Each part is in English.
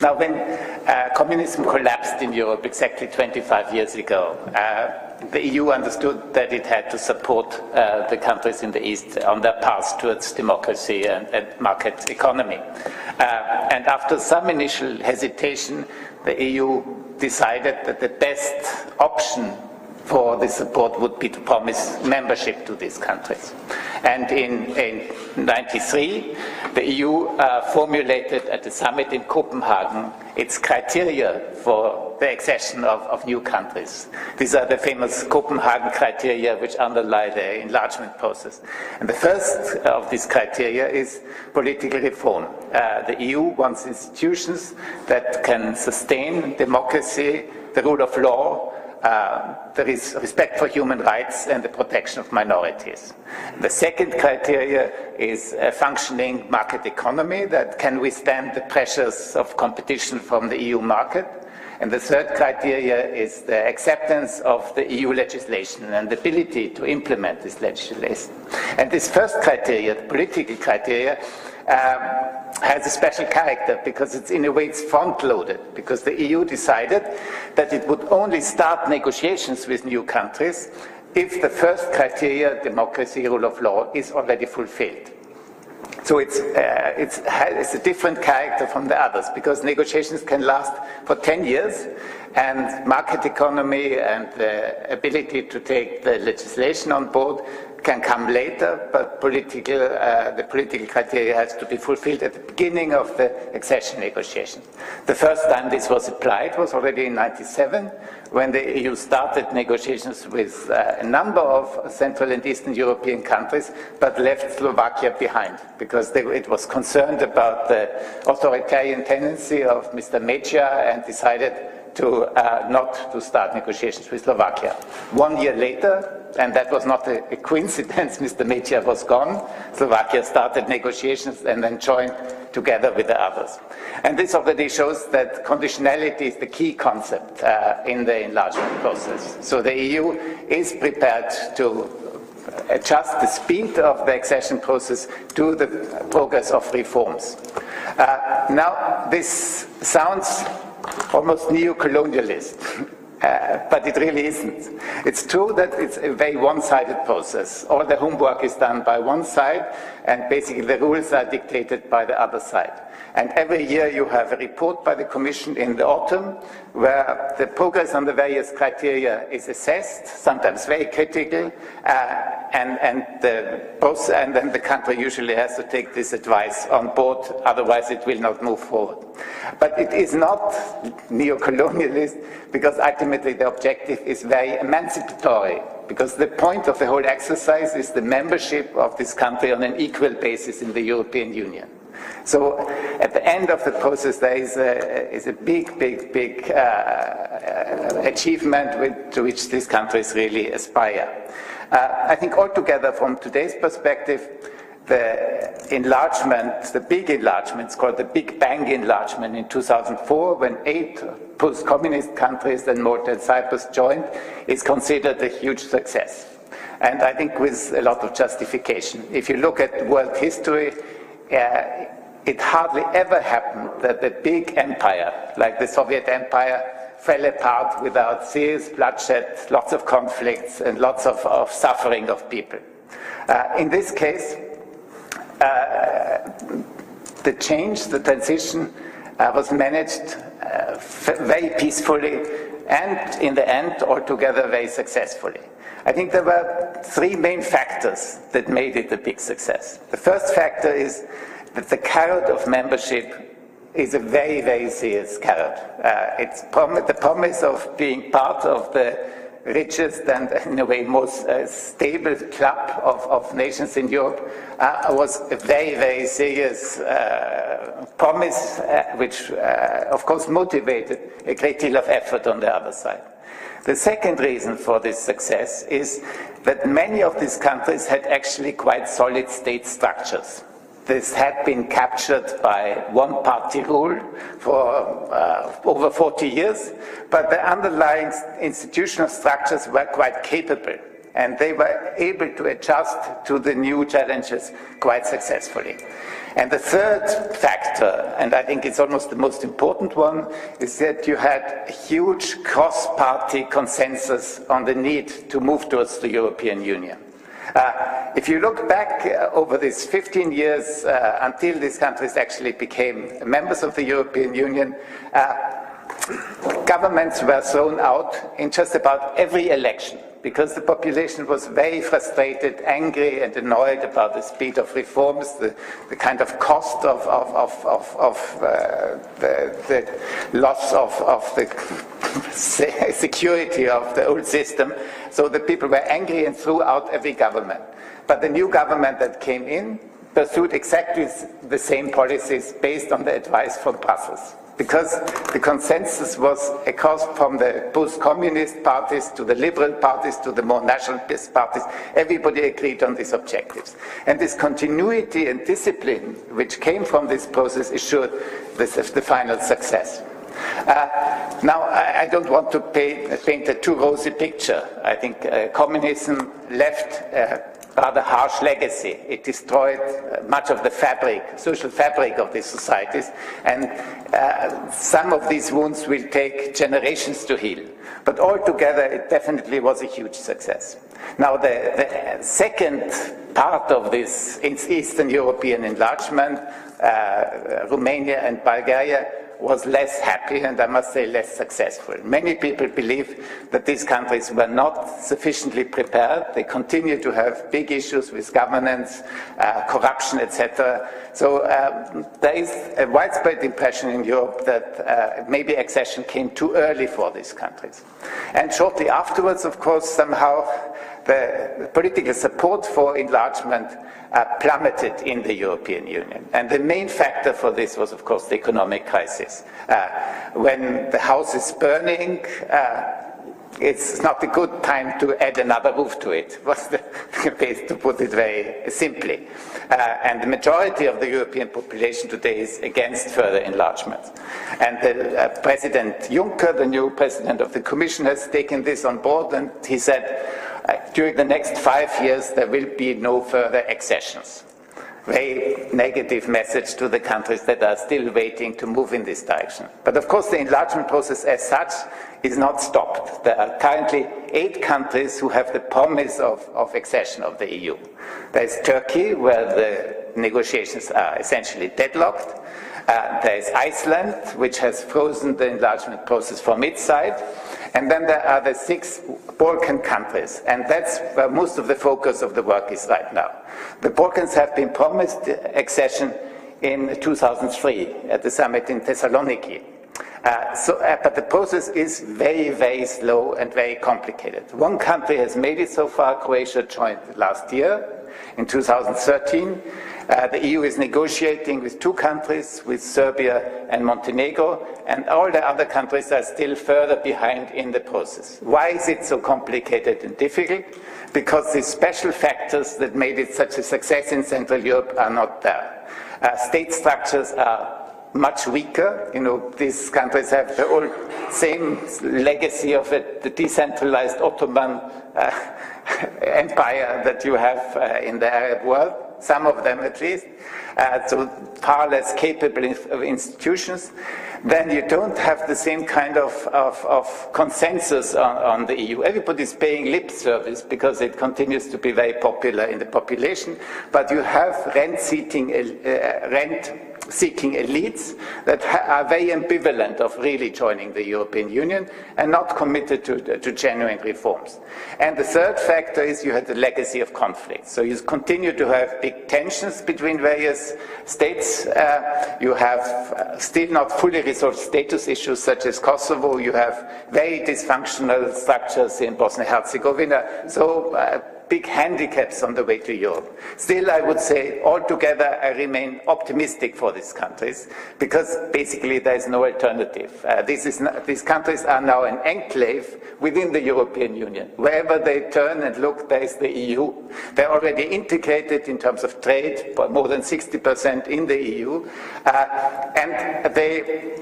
Now, when communism collapsed in Europe exactly 25 years ago, the EU understood that it had to support the countries in the East on their path towards democracy and market economy. And after some initial hesitation, the EU decided that the best option for the support would be to promise membership to these countries. And in 1993, the EU formulated at the summit in Copenhagen its criteria for the accession of new countries. These are the famous Copenhagen criteria which underlie the enlargement process. And the first of these criteria is political reform. The EU wants institutions that can sustain democracy, the rule of law, there is respect for human rights and the protection of minorities. The second criteria is a functioning market economy that can withstand the pressures of competition from the EU market. And the third criteria is the acceptance of the EU legislation and the ability to implement this legislation. And this first criteria, the political criteria, has a special character because it's in a way it's front-loaded, because the EU decided that it would only start negotiations with new countries if the first criteria, democracy, rule of law, is already fulfilled. So it's a different character from the others, because negotiations can last for 10 years, and market economy and the ability to take the legislation on board can come later, but the political criteria has to be fulfilled at the beginning of the accession negotiations. The first time this was applied was already in 1997, when the EU started negotiations with a number of Central and Eastern European countries, but left Slovakia behind, because it was concerned about the authoritarian tendency of Mr. Mejia and decided to not to start negotiations with Slovakia. 1 year later, and that was not a coincidence, Mr. Mejia was gone, Slovakia started negotiations and then joined together with the others. And this already shows that conditionality is the key concept in the enlargement process. So the EU is prepared to adjust the speed of the accession process to the progress of reforms. Now, this sounds almost neo-colonialist, but it really isn't. It's true that it's a very one-sided process. All the homework is done by one side, and basically the rules are dictated by the other side. And every year you have a report by the Commission in the autumn where the progress on the various criteria is assessed, sometimes very critical, and then the country usually has to take this advice on board, otherwise it will not move forward. But it is not neo-colonialist, because ultimately the objective is very emancipatory, because the point of the whole exercise is the membership of this country on an equal basis in the European Union. So at the end of the process, there is a big achievement to which these countries really aspire. I think altogether, from today's perspective, the enlargement, the big enlargement, it's called the Big Bang enlargement in 2004, when 8 post-communist countries and Malta and Cyprus joined, is considered a huge success. And I think with a lot of justification. If you look at world history, it hardly ever happened that the big empire, like the Soviet Empire, fell apart without serious bloodshed, lots of conflicts, and lots of suffering of people. In this case, the change, the transition, was managed very peacefully, and in the end, altogether very successfully. I think there were 3 main factors that made it a big success. The first factor is that the carrot of membership is a very serious carrot. It's the promise of being part of the richest and, in a way, most stable club of nations in Europe was a very serious promise, which, of course, motivated a great deal of effort on the other side. The second reason for this success is that many of these countries had actually quite solid state structures. This had been captured by one-party rule for over 40 years, but the underlying institutional structures were quite capable. And they were able to adjust to the new challenges quite successfully. And the third factor, and I think it's almost the most important one, is that you had a huge cross-party consensus on the need to move towards the European Union. If you look back over these 15 years until these countries actually became members of the European Union, governments were thrown out in just about every election because the population was very frustrated, angry and annoyed about the speed of reforms, the kind of cost of the loss of the security of the old system. So the people were angry and threw out every government. But the new government that came in pursued exactly the same policies based on the advice from Brussels. Because the consensus was across from the post-communist parties to the liberal parties to the more nationalist parties, everybody agreed on these objectives. And this continuity and discipline which came from this process assured the final success. Now, I don't want to paint a too rosy picture. I think communism left rather harsh legacy. It destroyed much of the fabric, social fabric of these societies, and some of these wounds will take generations to heal. But altogether, it definitely was a huge success. Now, the second part of this Eastern European enlargement, Romania and Bulgaria, was less happy and I must say less successful. Many people believe that these countries were not sufficiently prepared. They continue to have big issues with governance, corruption, etc. So there is a widespread impression in Europe that maybe accession came too early for these countries. And shortly afterwards, of course, somehow the political support for enlargement plummeted in the European Union. And the main factor for this was, of course, the economic crisis. When the house is burning, it's not a good time to add another roof to it, was the base to put it very simply. And the majority of the European population today is against further enlargement. And the President Juncker, the new President of the Commission, has taken this on board, and he said, during the next 5 years, there will be no further accessions. Very negative message to the countries that are still waiting to move in this direction. But of course, the enlargement process as such is not stopped. There are currently 8 countries who have the promise of accession of the EU. There is Turkey, where the negotiations are essentially deadlocked. There is Iceland, which has frozen the enlargement process from its side. And then there are the 6 Balkan countries, and that's where most of the focus of the work is right now. The Balkans have been promised accession in 2003 at the summit in Thessaloniki. But the process is very, very slow and very complicated. One country has made it so far. Croatia joined last year, in 2013. The EU is negotiating with 2 countries, with Serbia and Montenegro, and all the other countries are still further behind in the process. Why is it so complicated and difficult? Because the special factors that made it such a success in Central Europe are not there. State structures are much weaker. You know, these countries have the old same legacy of the decentralized Ottoman empire that you have in the Arab world, some of them at least, so far less capable of institutions. Then you don't have the same kind of consensus on the EU. Everybody's paying lip service because it continues to be very popular in the population, but you have rent-seeking elites that are very ambivalent of really joining the European Union and not committed to genuine reforms. And the third factor is you had the legacy of conflict. So you continue to have big tensions between various states. You have still not fully resolved status issues such as Kosovo. You have very dysfunctional structures in Bosnia-Herzegovina. So big handicaps on the way to Europe. Still, I would say, altogether, I remain optimistic for these countries because basically there is no alternative. These countries are now an enclave within the European Union. Wherever they turn and look, there is the EU. They're already integrated in terms of trade, more than 60% in the EU, and they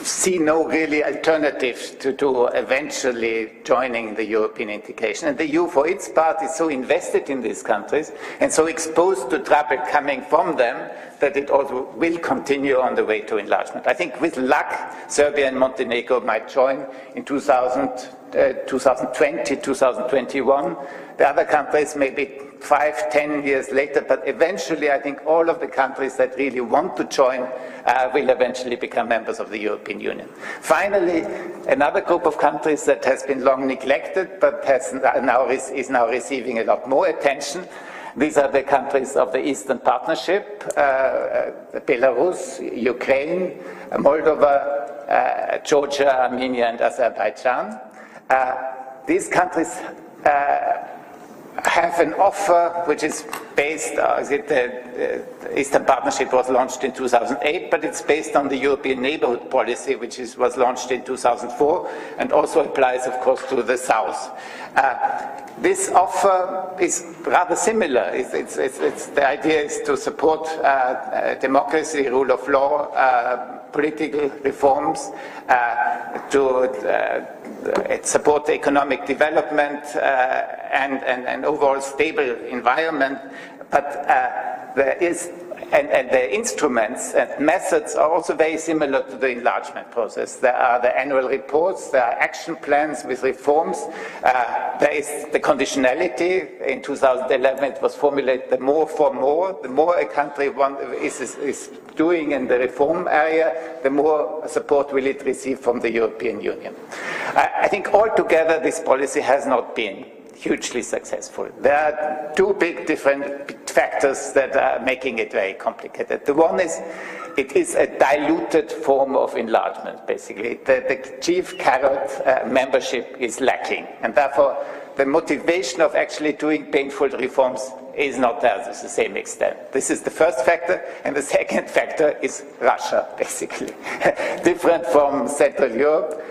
see no really alternative to eventually joining the European integration. And the EU, for its part, is so invested in these countries and so exposed to trouble coming from them that it also will continue on the way to enlargement. I think with luck, Serbia and Montenegro might join in 2020, 2021. The other countries maybe 5-10 years later, but eventually I think all of the countries that really want to join will eventually become members of the European Union. Finally, another group of countries that has been long neglected but is now receiving a lot more attention. These are the countries of the Eastern Partnership, Belarus, Ukraine, Moldova, Georgia, Armenia and Azerbaijan. These countries have an offer which is based, the Eastern Partnership was launched in 2008, but it's based on the European Neighbourhood Policy, which was launched in 2004, and also applies, of course, to the South. This offer is rather similar. The idea is to support democracy, rule of law, political reforms, to support the economic development and an overall stable environment, but there is, and the instruments and methods are also very similar to the enlargement process. There are the annual reports, there are action plans with reforms, there is the conditionality. In 2011 it was formulated, the more for more. The more a country is doing in the reform area, the more support will it receive from the European Union. I think altogether this policy has not been hugely successful. There are two big different factors that are making it very complicated. The one is, it is a diluted form of enlargement, basically. The chief carrot membership is lacking, and therefore the motivation of actually doing painful reforms is not there to the same extent. This is the first factor, and the second factor is Russia, basically. Different from Central Europe,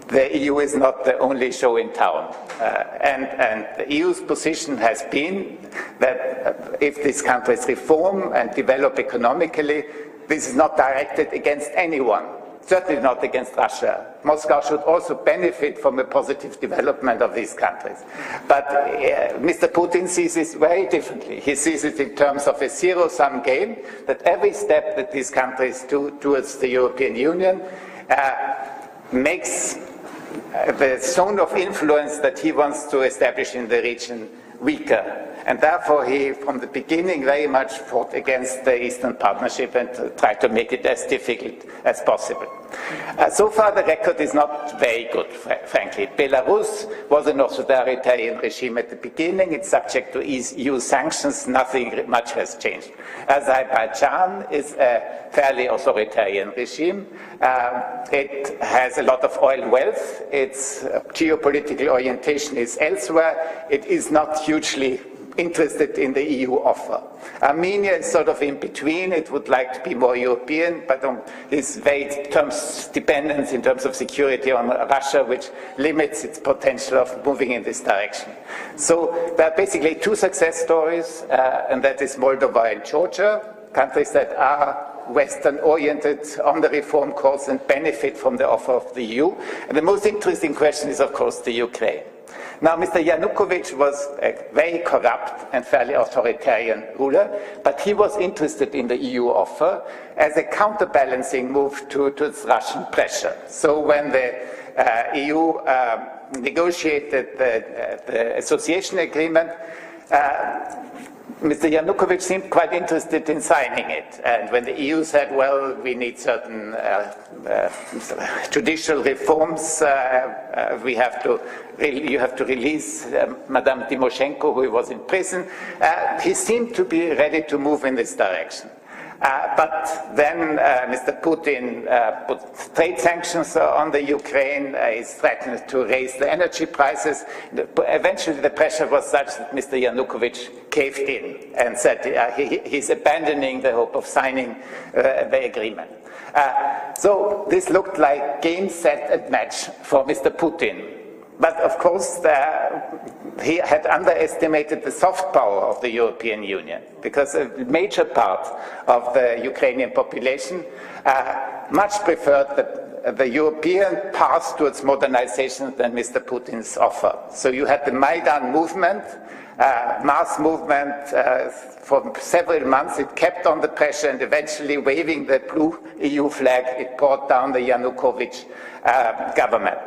the EU is not the only show in town. And the EU's position has been that if these countries reform and develop economically, this is not directed against anyone, certainly not against Russia. Moscow should also benefit from a positive development of these countries. But Mr. Putin sees this very differently. He sees it in terms of a zero-sum game, that every step that these countries do towards the European Union makes the zone of influence that he wants to establish in the region weaker. And therefore he, from the beginning, very much fought against the Eastern Partnership and tried to make it as difficult as possible. So far the record is not very good, frankly. Belarus was an authoritarian regime at the beginning. It's subject to EU sanctions. Nothing much has changed. Azerbaijan is a fairly authoritarian regime. It has a lot of oil wealth. Its geopolitical orientation is elsewhere. It is not hugely interested in the EU offer. Armenia is sort of in between. It would like to be more European, but is very dependent in terms of security on Russia, which limits its potential of moving in this direction. So there are basically two success stories, and that is Moldova and Georgia, countries that are Western-oriented on the reform course and benefit from the offer of the EU. And the most interesting question is, of course, the Ukraine. Now, Mr. Yanukovych was a very corrupt and fairly authoritarian ruler, but he was interested in the EU offer as a counterbalancing move to Russian pressure. So when the EU negotiated the association agreement, Mr. Yanukovych seemed quite interested in signing it. And when the EU said, well, we need certain judicial reforms, you have to release Madame Tymoshenko, who was in prison, he seemed to be ready to move in this direction. But then Mr. Putin put trade sanctions on the Ukraine. He's threatened to raise the energy prices. Eventually the pressure was such that Mr. Yanukovych caved in and said he's abandoning the hope of signing the agreement. So this looked like game, set and match for Mr. Putin. But of course, he had underestimated the soft power of the European Union, because a major part of the Ukrainian population much preferred the European path towards modernization than Mr. Putin's offer. So you had the Maidan movement, mass movement for several months. It kept on the pressure, and eventually waving the blue EU flag, it brought down the Yanukovych government.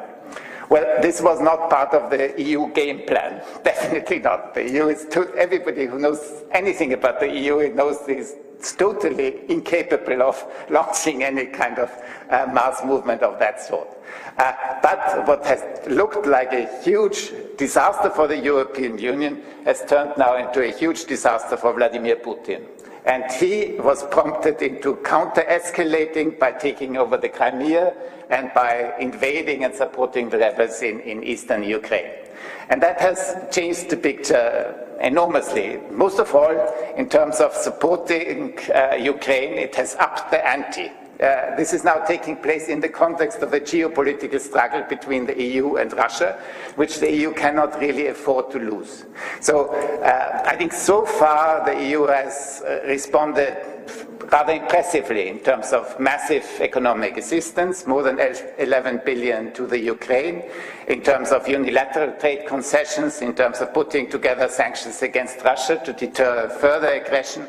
Well, this was not part of the EU game plan, definitely not. The EU is everybody who knows anything about the EU knows this. It's totally incapable of launching any kind of mass movement of that sort. But what has looked like a huge disaster for the European Union has turned now into a huge disaster for Vladimir Putin. And he was prompted into counter-escalating by taking over the Crimea and by invading and supporting the rebels in eastern Ukraine. And that has changed the picture enormously. Most of all, in terms of supporting Ukraine, it has upped the ante. This is now taking place in the context of a geopolitical struggle between the EU and Russia, which the EU cannot really afford to lose. So I think so far the EU has responded rather impressively in terms of massive economic assistance, more than 11 billion to the Ukraine, in terms of unilateral trade concessions, in terms of putting together sanctions against Russia to deter further aggression.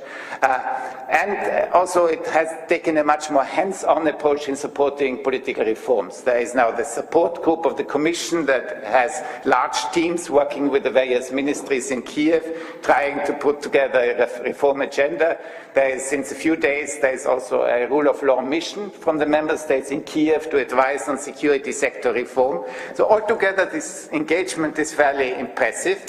And also it has taken a much more hands-on approach in supporting political reforms. There is now the support group of the Commission that has large teams working with the various ministries in Kiev, trying to put together a reform agenda. There is, since a few days, there is also a rule of law mission from the member states in Kiev to advise on security sector reform. So altogether this engagement is fairly impressive,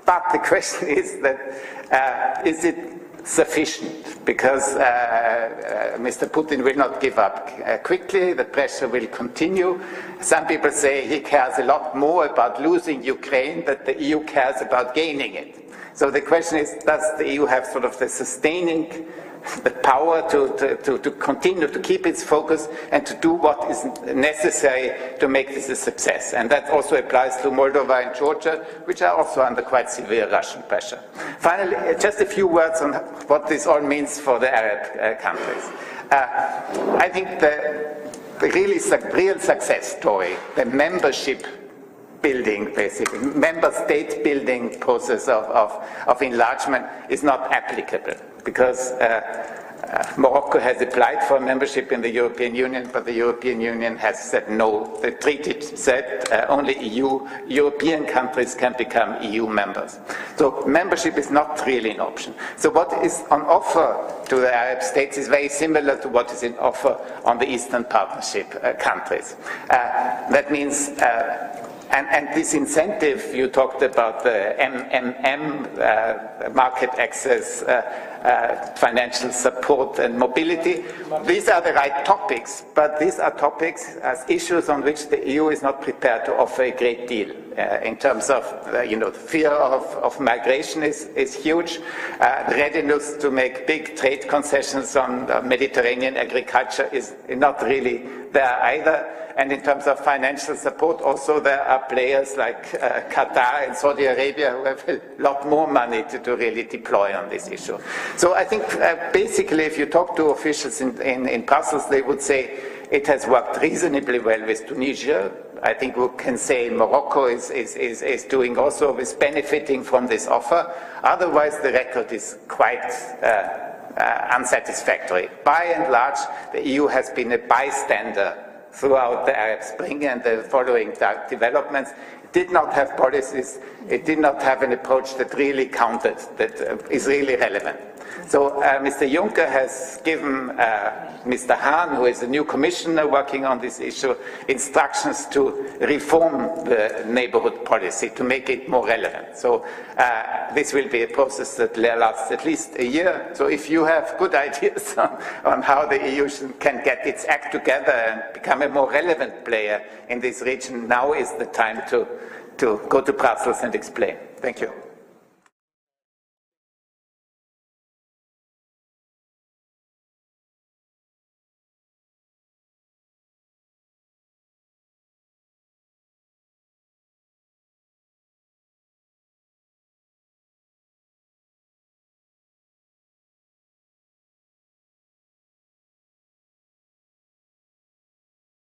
but the question is that is it sufficient? Because Mr. Putin will not give up quickly, the pressure will continue. Some people say he cares a lot more about losing Ukraine than the EU cares about gaining it. So the question is, does the EU have sort of the sustaining the power to continue to keep its focus and to do what is necessary to make this a success? And that also applies to Moldova and Georgia, which are also under quite severe Russian pressure. Finally, just a few words on what this all means for the Arab countries. I think the real success story, the membership building, basically, member state building process of enlargement is not applicable, because Morocco has applied for membership in the European Union, but the European Union has said no. The treaty said only European countries can become EU members. So membership is not really an option. So what is on offer to the Arab states is very similar to what is on offer on the Eastern Partnership countries. That means and this incentive, you talked about the market access, financial support and mobility. These are the right topics, but these are topics as issues on which the EU is not prepared to offer a great deal. In terms of, the fear of migration is huge. The readiness to make big trade concessions on Mediterranean agriculture is not really there either. And in terms of financial support, also there are players like Qatar and Saudi Arabia who have a lot more money to really deploy on this issue. So I think basically if you talk to officials in Brussels, they would say it has worked reasonably well with Tunisia. I think we can say Morocco is doing also, is benefiting from this offer. Otherwise the record is quite unsatisfactory. By and large, the EU has been a bystander throughout the Arab Spring and the following developments. It did not have policies, it did not have an approach that really counted, that is really relevant. So Mr. Juncker has given Mr. Hahn, who is a new commissioner working on this issue, instructions to reform the neighborhood policy to make it more relevant. So this will be a process that lasts at least a year. So if you have good ideas on how the EU can get its act together and become a more relevant player in this region, now is the time to go to Brussels and explain. Thank you.